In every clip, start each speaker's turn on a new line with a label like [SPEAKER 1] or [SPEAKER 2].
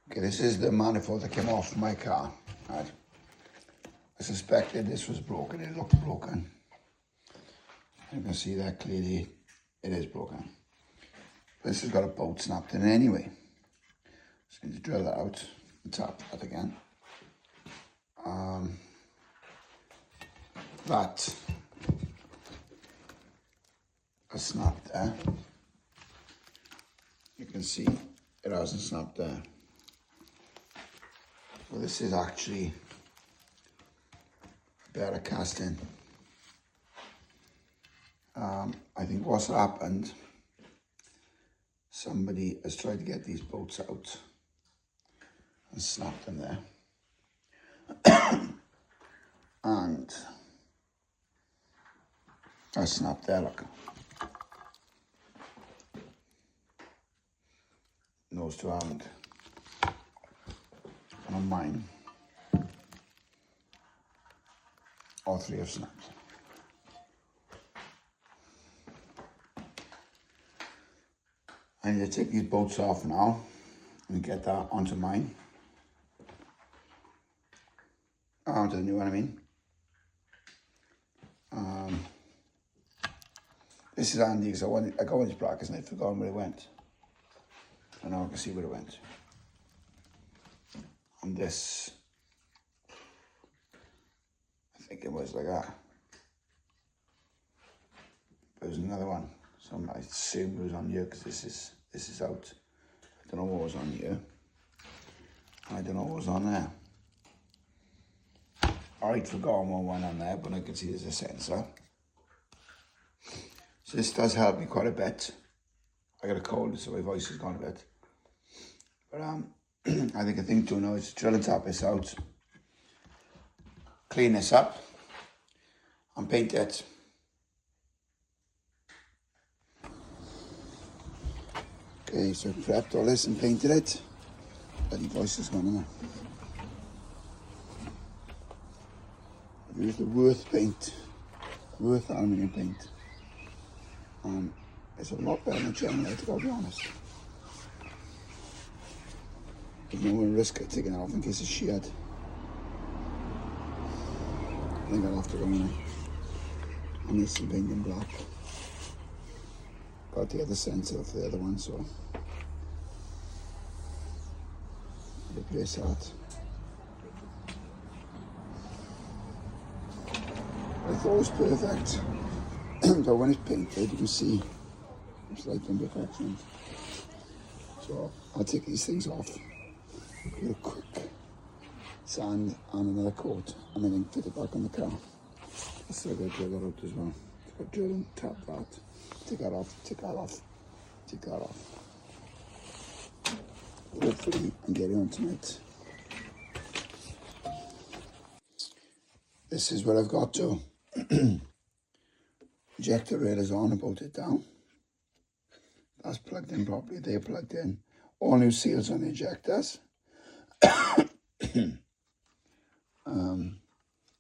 [SPEAKER 1] Okay, this is the manifold that came off my car, right? I suspected this was broken. It looked broken. You can see that clearly it is broken. This has got a bolt snapped in anyway. So I need to drill that out and tap that again. That has snapped there. You can see it hasn't snapped there. Well, this is actually better casting. I think what's happened, somebody has tried to get these bolts out and snapped them there. And I snapped there, look. Those two haven't. And on mine, all three have snapped. I need to take these bolts off now and get that onto mine. Onto the new one, I mean. This is handy because I got one of these brackets and I'd forgotten where it went. And now I can see where it went. And this, I think it was like that. There's another one. So I assume it was on here because this is out. I don't know what was on here. I don't know what was on there. I'd forgotten what went on there, but I can see there's a sensor. So this does help me quite a bit. I got a cold, so my voice has gone a bit. But I think a thing to know is drill and tap this out, clean this up, and paint it. Okay, so I've prepped all this and painted it. Bloody voice is gone in there. I've used the Worth paint, Worth aluminium paint. It's a lot better than generator, I'll be honest. There's no risk of taking it off in case it's sheared. I think I'll have to go in and need some paint in black. Got to get the sensor of the other one, so replace that. I thought it was perfect, but when it's painted, you can see slight imperfections. So I'll take these things off, give it a quick sand and another coat, and then fit it back on the car. I'll still got to drill that out as well. So I'll drill and tap that, take that off, take that off, take that off. Hopefully, and get it on tonight. This is where I've got to. Ejector rail is on, I bolted it down. That's plugged in properly, they're plugged in. All new seals on the ejectors.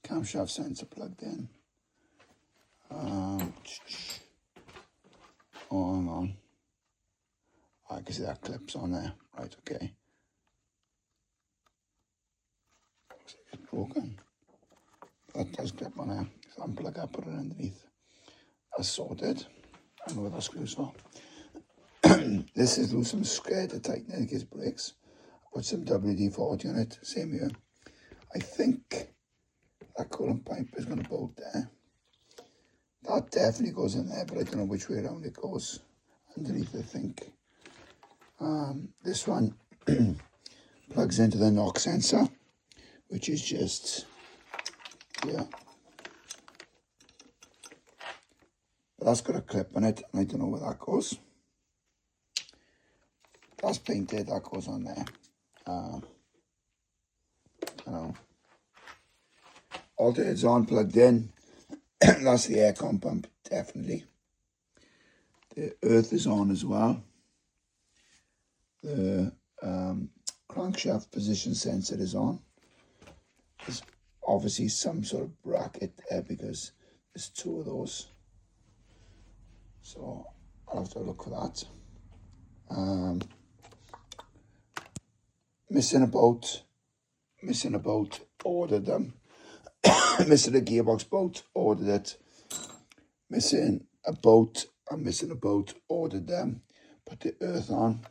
[SPEAKER 1] Camshaft sensor plugged in. Oh, hang on. I can see that clip's on there. Right, okay. Looks like it's broken. That does clip on there. So unplug it, put it underneath. That's sorted. I know what that screw's for. This is loose. I'm scared to tighten it in case it breaks. I put some WD-40 on it. Same here. I think that coolant pipe is going to bolt there. That definitely goes in there, but I don't know which way around it goes. Underneath, I think. This one plugs into the knock sensor, which is just here. But that's got a clip on it, and I don't know where that goes. That's painted, that goes on there. I know. Alternate's on, plugged in. That's the aircon pump, definitely. The earth is on as well. The crankshaft position sensor is on. There's obviously some sort of bracket there because there's two of those. So I'll have to look for that. missing a bolt, ordered them. Missing a gearbox bolt, ordered it. Missing a bolt, I'm missing a bolt, ordered them. Put the earth on.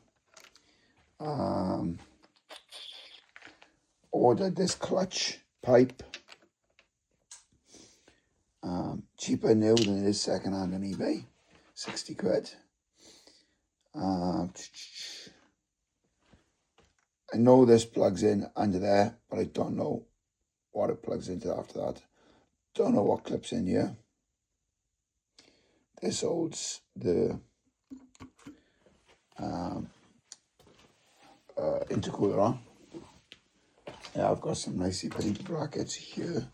[SPEAKER 1] Ordered this clutch pipe. Cheaper new than it is second hand on eBay. 60 quid. I know this plugs in under there, but I don't know what it plugs into after that. Don't know what clips in here. This holds the intercooler on. Yeah, I've got some nicely painted brackets here.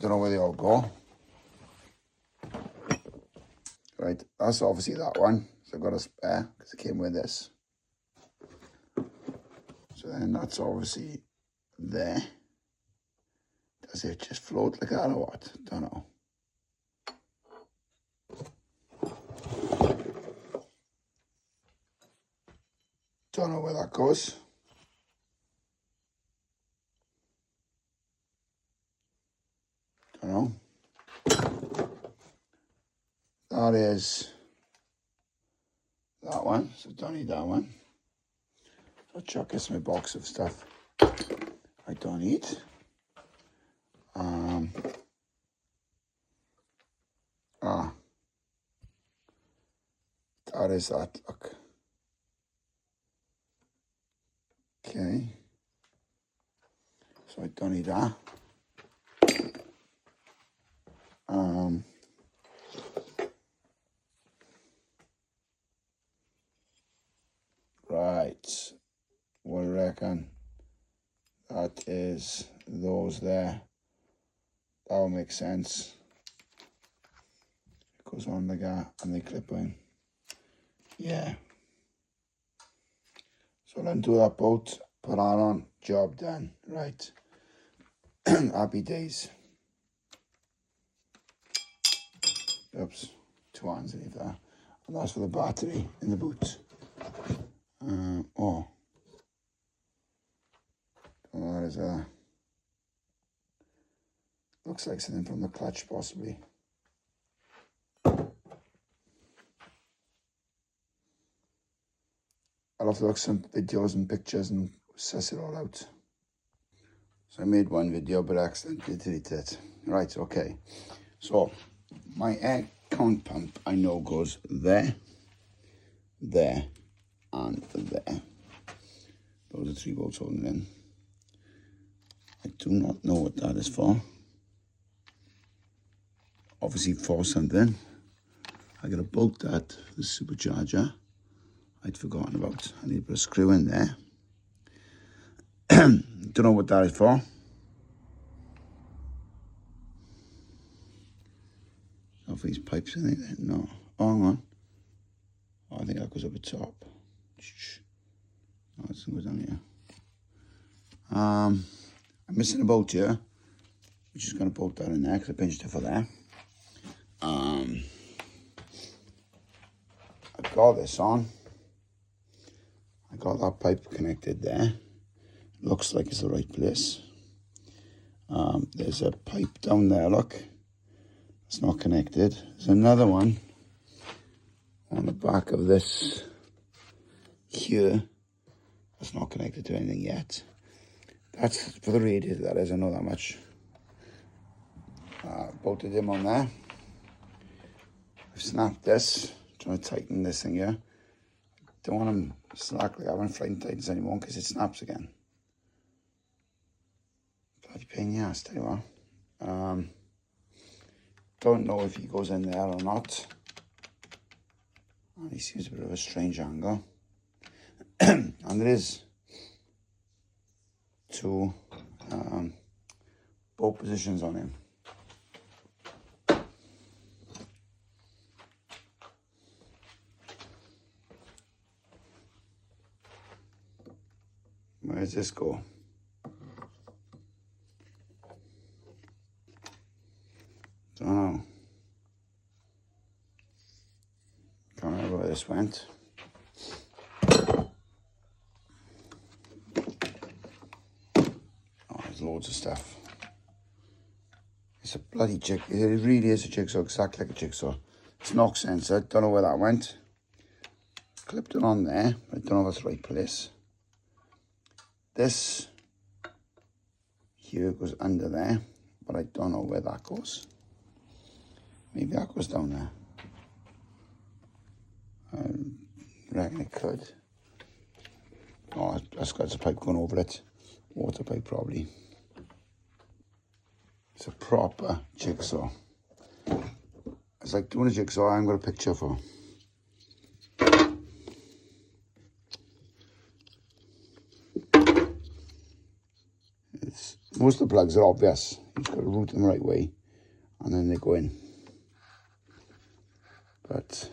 [SPEAKER 1] Don't know where they all go. Right, that's obviously that one. So I've got a spare because it came with this. So then that's obviously there. Does it just float like that or what? Don't know. Don't know where that goes. Don't know. That is that one, so don't need that one. So chuck this in my box of stuff I don't need. That is that, look. Okay. So I don't need that. Right. What do you reckon? That is those there. That will make sense. It goes on like that and they clip in. Yeah. So then do that bolt, put that on, job done. Right. Happy days. Oops, 2 hands underneath that. And that's for the battery in the boot. Oh, that is looks like something from the clutch possibly. I'll have to look some videos and pictures and suss it all out. So I made one video but accidentally deleted it. Right, okay. So my air count pump I know goes there, there, and there. Those are 3 bolts holding in. I do not know what that is for. Obviously for something. I got to bolt that for the supercharger. I'd forgotten about. I need to put a screw in there. Don't know what that is for. Not for these pipes, I think. No. Oh, hang on. Oh, I think that goes up the top. No, it doesn't go down here. I'm missing a bolt here, which is going to bolt that in there because I pinched it for there. I got this on. I got that pipe connected there. Looks like it's the right place. There's a pipe down there, look. It's not connected. There's another one on the back of this here. That's not connected to anything yet. That's for the radiator, that is, I know that much. Bolted him on there. I've snapped this, trying to tighten this thing here. Don't want them slack like I haven't frightened tightens anymore because it snaps again. Bloody pain in the ass, tell you what. Don't know if he goes in there or not. And he seems a bit of a strange angle. And there is 2 bolt positions on him. Where does this go? Don't know. Can't remember where this went. Oh, there's loads of stuff. It's a bloody jigsaw. It really is a jigsaw, exactly like a jigsaw. It's knock sensor. Don't know where that went. Clipped it on there. I don't know if that's the right place. This here goes under there, but I don't know where that goes. Maybe that goes down there. I reckon it could. Oh, that's got a pipe going over it. Water pipe, probably. It's a proper jigsaw. It's like doing a jigsaw I haven't got a picture for. Most of the plugs are obvious. You've got to route them the right way, and then they go in. But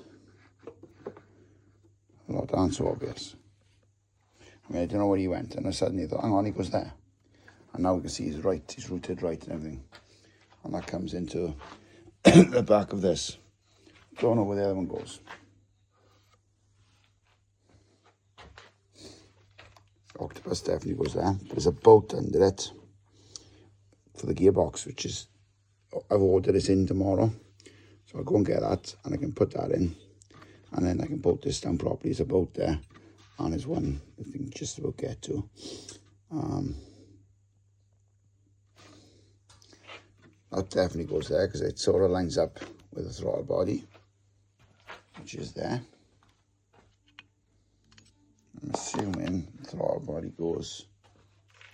[SPEAKER 1] a lot aren't so obvious. I mean, I don't know where he went, and I suddenly thought, hang on, he goes there. And now we can see he's right, he's routed right and everything. And that comes into the back of this. Don't know where the other one goes. Octopus definitely goes there. There's a bolt under it for the gearbox, which is, I've ordered it in tomorrow. So I'll go and get that, and I can put that in. And then I can bolt this down properly. There's a bolt there, and there's one I think just about get to. That definitely goes there, because it sort of lines up with the throttle body, which is there. I'm assuming the throttle body goes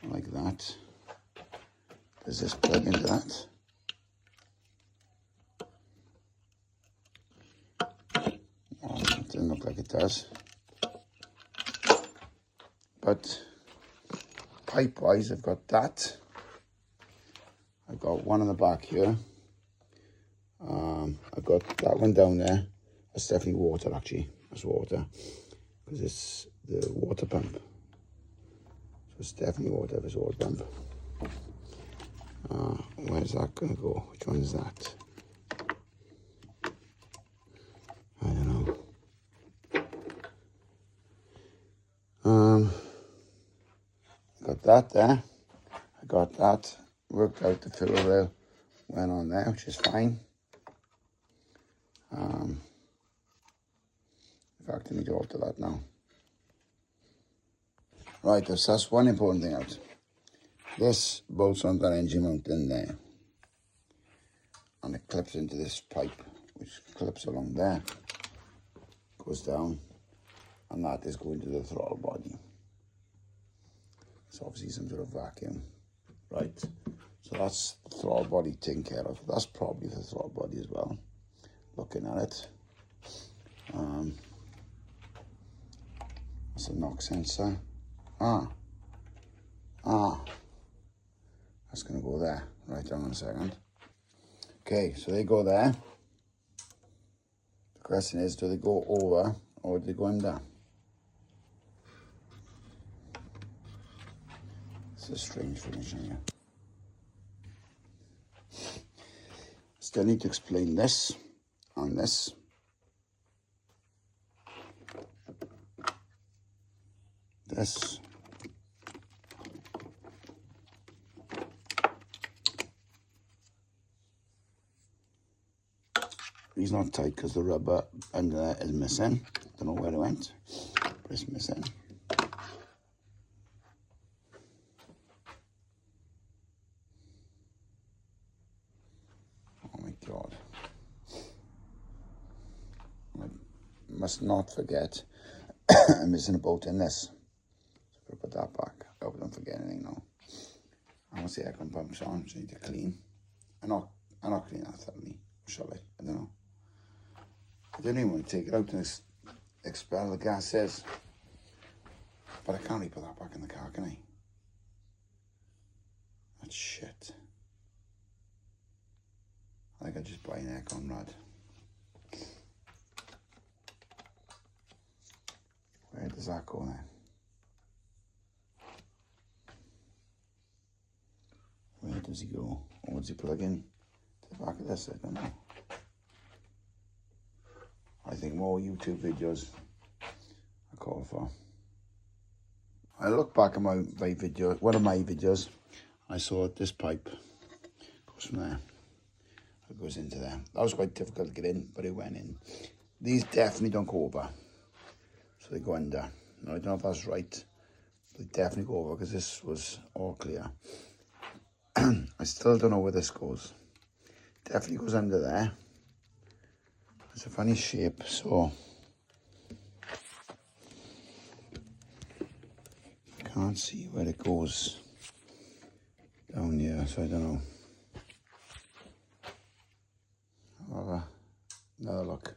[SPEAKER 1] like that. Does this plug into that? Oh, it doesn't look like it does. But pipe-wise, I've got that. I've got one on the back here. I've got that one down there. That's definitely water, actually. That's water, because it's the water pump. So it's definitely water if it's water pump. Where's that going to go? Which one is that? I don't know. Got that there. I got that. Worked out the filler rail went on there, which is fine. In fact, I need to alter that now. Right, so that's one important thing out. This bolts on that engine mount in there, and it clips into this pipe, which clips along there, goes down, and that is going to the throttle body. It's obviously some sort of vacuum, right? So that's the throttle body taken care of. That's probably the throttle body as well, looking at it. That's a knock sensor. That's going to go there. Right, hang on a second. Okay, so they go there. The question is, do they go over or do they go under? It's a strange formation here. Still need to explain this and this. This. He's not tight because the rubber under there is missing. Don't know where it went, but it's missing. Oh my God. I must not forget I'm missing a bolt in this. So I'll put that back. I hope I don't forget anything now. I want to see air pumps on, so I need to clean. I'm not clean that thoroughly, shall I? I don't know. I don't even want to take it out and expel the gases. But I can't really put that back in the car, can I? That's shit. I think I'll just buy an aircon rod. Where does that go then? Where does he go? Or does he plug in The back of this, I don't know. I think more YouTube videos are called for. I look back at my video, one of my videos, I saw this pipe goes from there. It goes into there. That was quite difficult to get in, but it went in. These definitely don't go over, so they go under. Now, I don't know if that's right. They definitely go over because this was all clear. I still don't know where this goes. Definitely goes under there. It's a funny shape, so can't see where it goes down here, so I don't know. I'll have another look.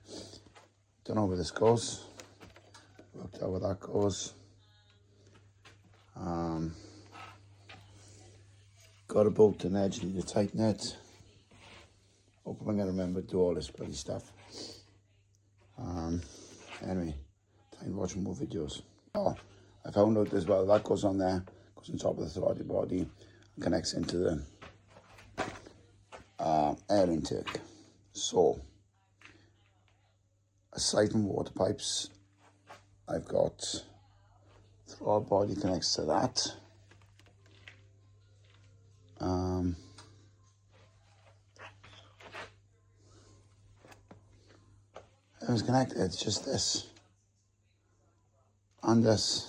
[SPEAKER 1] Don't know where this goes. Worked out where that goes. Got a bolt and edge, need to tighten it. Hope I'm going to remember to do all this bloody stuff. Anyway, time to watch more videos. Oh, I found out as well, that goes on there, goes on top of the throttle body, and connects into the air intake. So, aside from water pipes, I've got throttle body connects to that. It was connected, it's just this and this.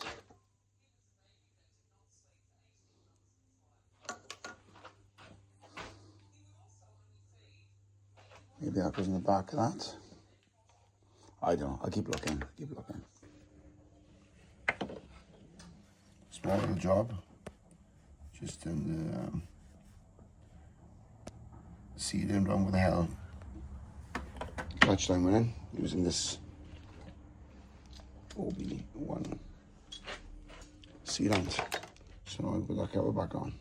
[SPEAKER 1] Maybe that goes in the back of that. I don't know, I'll keep looking, Small little job, just in the sealing around with the hell. Clutch line went in, using this OB1 sealant. So I'll put that cover back on.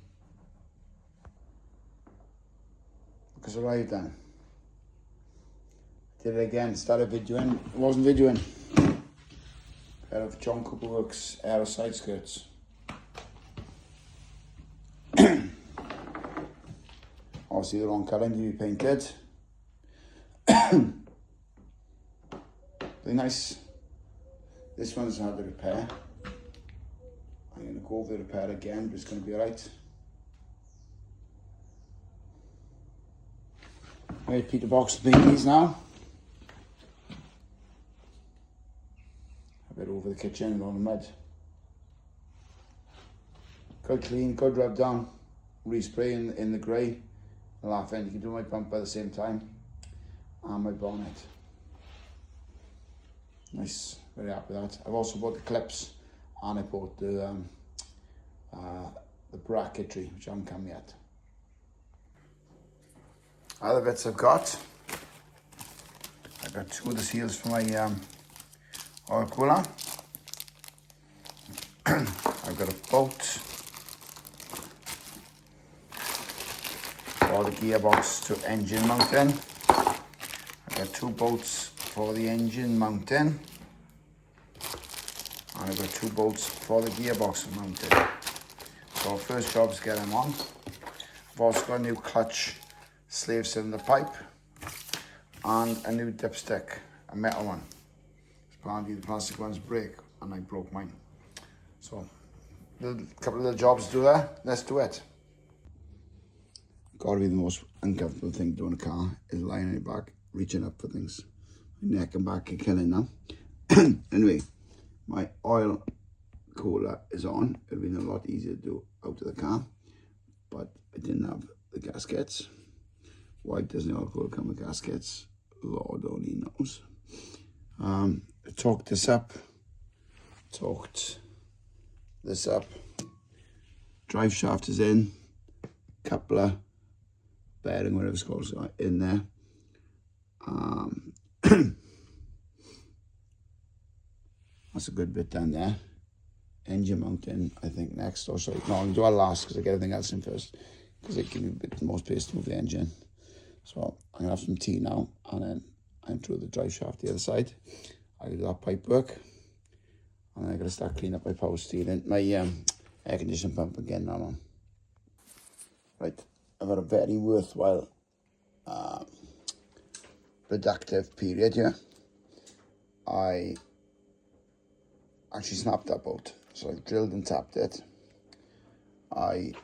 [SPEAKER 1] Because I arrived then. Did it again, started videoing, it wasn't videoing. Pair of John Cooper Works Aero side skirts. Obviously the wrong colour, need to be painted. Very nice. This one's had a repair. I'm going to go over the repair again, but it's going to be alright. Made Peter Box thingies now. A bit over the kitchen and on the mud. Good clean, good rub down. Respray in the grey. The laugh end. You can do my bumper at the same time. And my bonnet. Nice, very happy with that. I've also bought the clips and I bought the bracketry, which haven't come yet. Other bits I've got two of the seals for my oil cooler. I've got a bolt for the gearbox to engine mounting. I've got 2 bolts for the engine mounting. And I've got 2 bolts for the gearbox mounting. So first job is to get them on. I've also got a new clutch slave cylinder pipe and a new dipstick, a metal one. Apparently the plastic ones break and I broke mine. So a couple of little jobs to do there. Let's do it. Gotta be the most uncomfortable thing to do in a car is lying on your back, reaching up for things. My neck and back are killing now. Anyway, my oil cooler is on. It would have been a lot easier to do out of the car, but I didn't have the gaskets. Why doesn't the oil cooler come with gaskets? Lord only knows. I torqued this up, torqued this up. Drive shaft is in, coupler, bearing, whatever it's called, in there. That's a good bit down there. Engine mounting, I think, next. Or sorry, no, I'll do that last because I get everything else in first. Because it gives me a bit more space to move the engine. So I'm going to have some tea now. And then I'm through the drive shaft the other side. I do that pipe work. And then I'm going to start cleaning up my power steering. My air conditioning pump again now on. Right, I've got a very worthwhile productive period here, I actually snapped that bolt. So I drilled and tapped it. I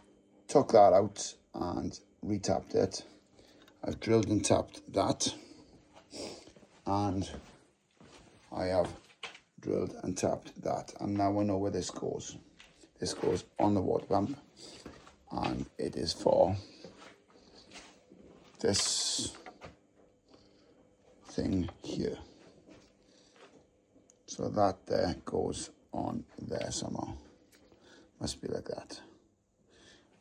[SPEAKER 1] took that out and retapped it. I've drilled and tapped that, and I have drilled and tapped that, and now I know where this goes. This goes on the water pump, and it is for this thing here. So that there goes on there somehow. Must be like that.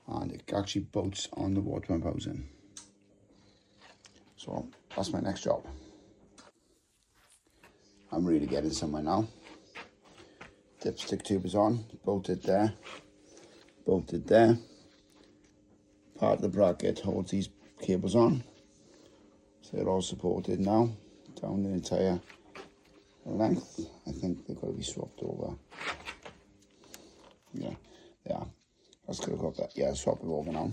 [SPEAKER 1] And it actually bolts on the water pump housing. So that's my next job. I'm really getting somewhere now. Dipstick tube is on, bolted there, bolted there. Part of the bracket holds these cables on. So they're all supported now, down the entire length. I think they've got to be swapped over. Yeah, they are. Let's go got that. Yeah, swap it over now.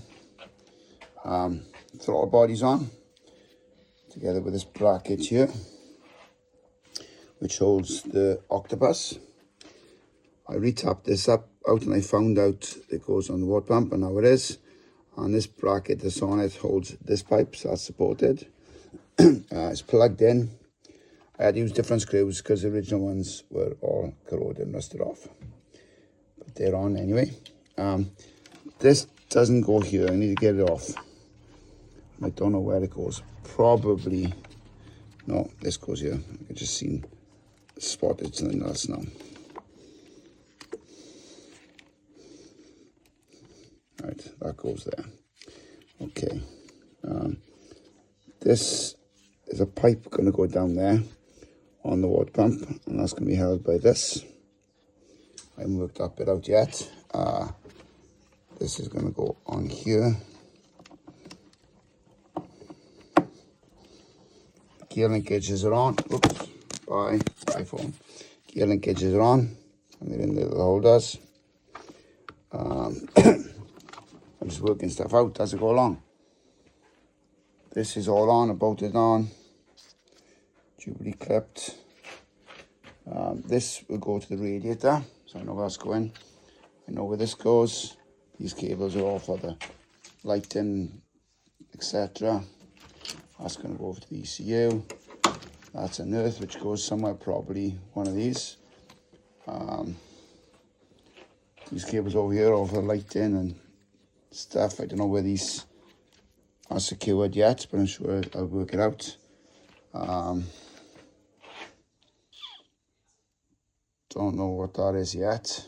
[SPEAKER 1] Throttle body's on, together with this bracket here, which holds the octopus. I retapped this out and I found out it goes on the water pump, and now it is. And this bracket that's on it holds this pipe, so that's supported. It's plugged in. I had to use different screws because the original ones were all corroded and rusted off. But they're on anyway. This doesn't go here. I need to get it off. I don't know where it goes. Probably, no, this goes here. I can just see spotted something else now. Right, that goes there. Okay. This is a pipe going to go down there on the water pump, and that's going to be held by this. I haven't worked that bit out yet. This is going to go on here. Gear linkages are on. Oops, bye, iPhone. Gear linkages are on, and they're in the little holders. I'm just working stuff out as I go along. This is all on, bolted on, Jubilee clipped. This will go to the radiator, so I know where that's going. I know where this goes. These cables are all for the lighting, etc. That's going to go over to the ECU. That's an earth which goes somewhere, probably one of these. These cables over here are for the lighting and stuff. I don't know where these are secured yet, but I'm sure I'll work it out. Don't know what that is yet.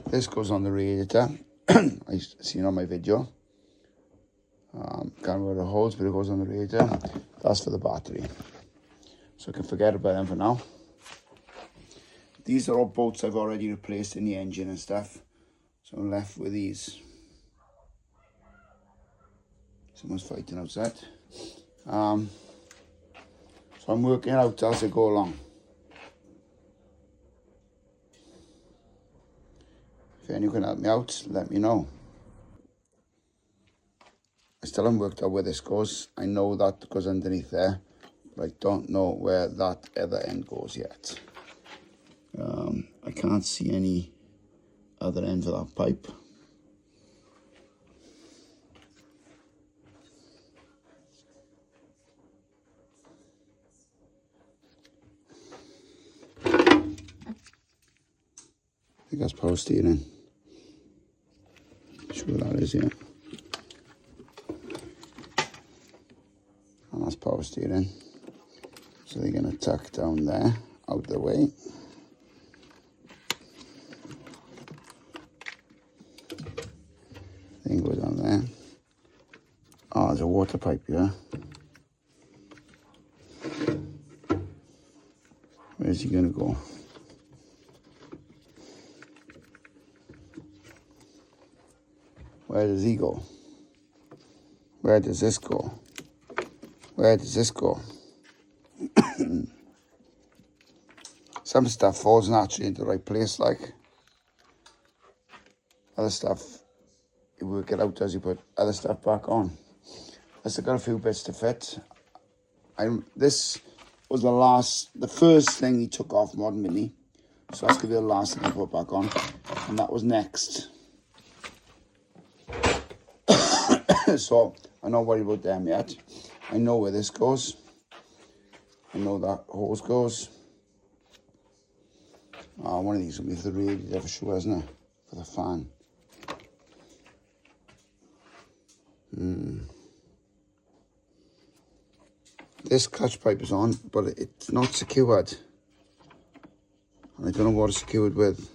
[SPEAKER 1] This goes on the radiator. I seen on my video. Can't remember where it holds, but it goes on the radiator. That's for the battery. So I can forget about them for now. These are all bolts I've already replaced in the engine and stuff. So I'm left with these. Someone's fighting outside. So I'm working it out as I go along. If anyone can help me out, let me know. I still haven't worked out where this goes. I know that goes underneath there, but I don't know where that other end goes yet. I can't see any other end for that pipe. I think that's power steering. Sure that is, yeah. And that's power steering. So they're going to tuck down there, out the way. Thing goes down there. Oh, there's a water pipe here. Where's he going to go? Where does he go? Where does this go? Where does this go? Some stuff falls naturally into the right place, like. Other stuff, you work it out as you put other stuff back on. I still got a few bits to fit. This was the first thing he took off Modern Mini. So that's going to be the last thing I put back on. And that was next. So I'm not worried about them yet. I know where this goes. I know that hose goes. One of these will be for the radiator for sure, isn't it? For the fan. This clutch pipe is on, but it's not secured. And I don't know what it's secured with.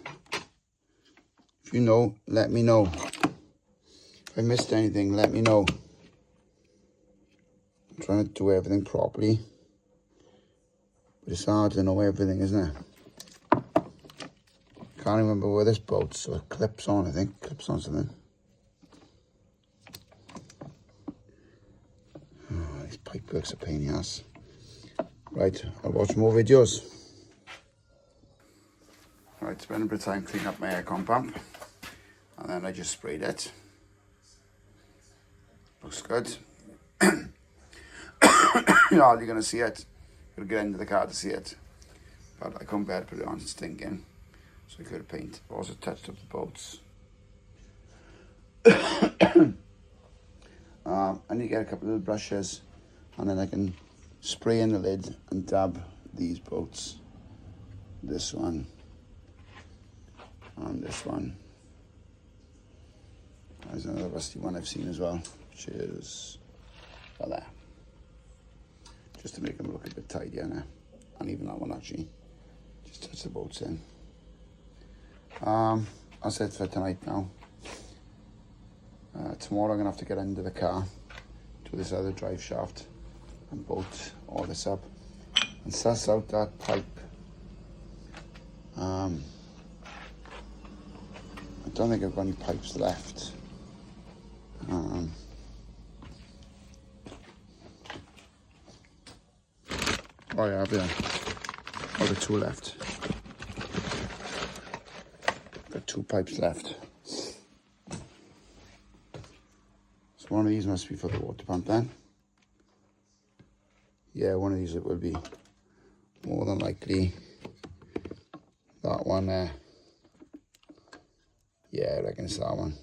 [SPEAKER 1] If you know, let me know. If I missed anything, let me know. I'm trying to do everything properly. But it's hard to know everything, isn't it? Can't remember where this bolts, so it clips on, I think. Clips on something. Oh, this pipe work's a pain in the ass. Right, I'll watch more videos. Right, spend a bit of time cleaning up my aircon pump. And then I just sprayed it. Looks good. You're hardly going to see it. You'll get into the car to see it. But I couldn't bear to put it on, it's stinking. So I could have paint. Also touched up the bolts. I need to get a couple of little brushes. And then I can spray in the lid and dab these bolts. This one. And this one. There's another rusty one I've seen as well, which is about there. Just to make them look a bit tidier now. And even that one actually. Just touch the bolts in. That's it for tonight now. Tomorrow I'm going to have to get into the car to this other drive shaft and bolt all this up and suss out that pipe. I don't think I've got any pipes left. Oh, yeah, I have, yeah. Oh, the two left. Got 2 pipes left. So one of these must be for the water pump then. Yeah, one of these it will be. More than likely. That one there. Yeah, I reckon it's that one.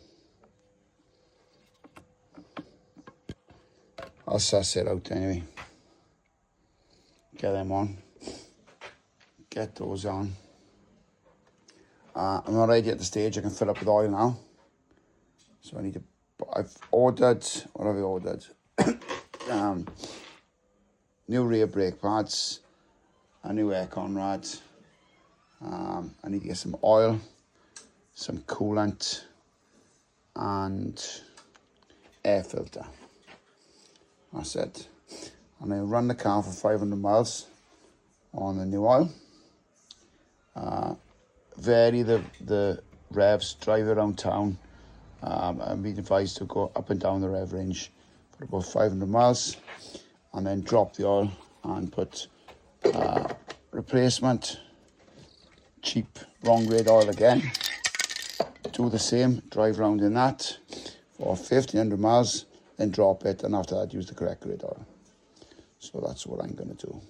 [SPEAKER 1] I'll suss it out anyway. Get them on. Get those on. I'm already at the stage I can fill up with oil now. So I need to, I've ordered, what have I ordered? New rear brake pads, a new aircon rad. I need to get some oil, some coolant, and air filter. That's it. I'm going to run the car for 500 miles on the new oil. Vary the revs, drive around town. I'm being advised to go up and down the rev range for about 500 miles and then drop the oil and put replacement cheap wrong grade oil again. Do the same, drive around in that for 1500 miles, then drop it, and after that use the correct grade oil. So that's what I'm going to do.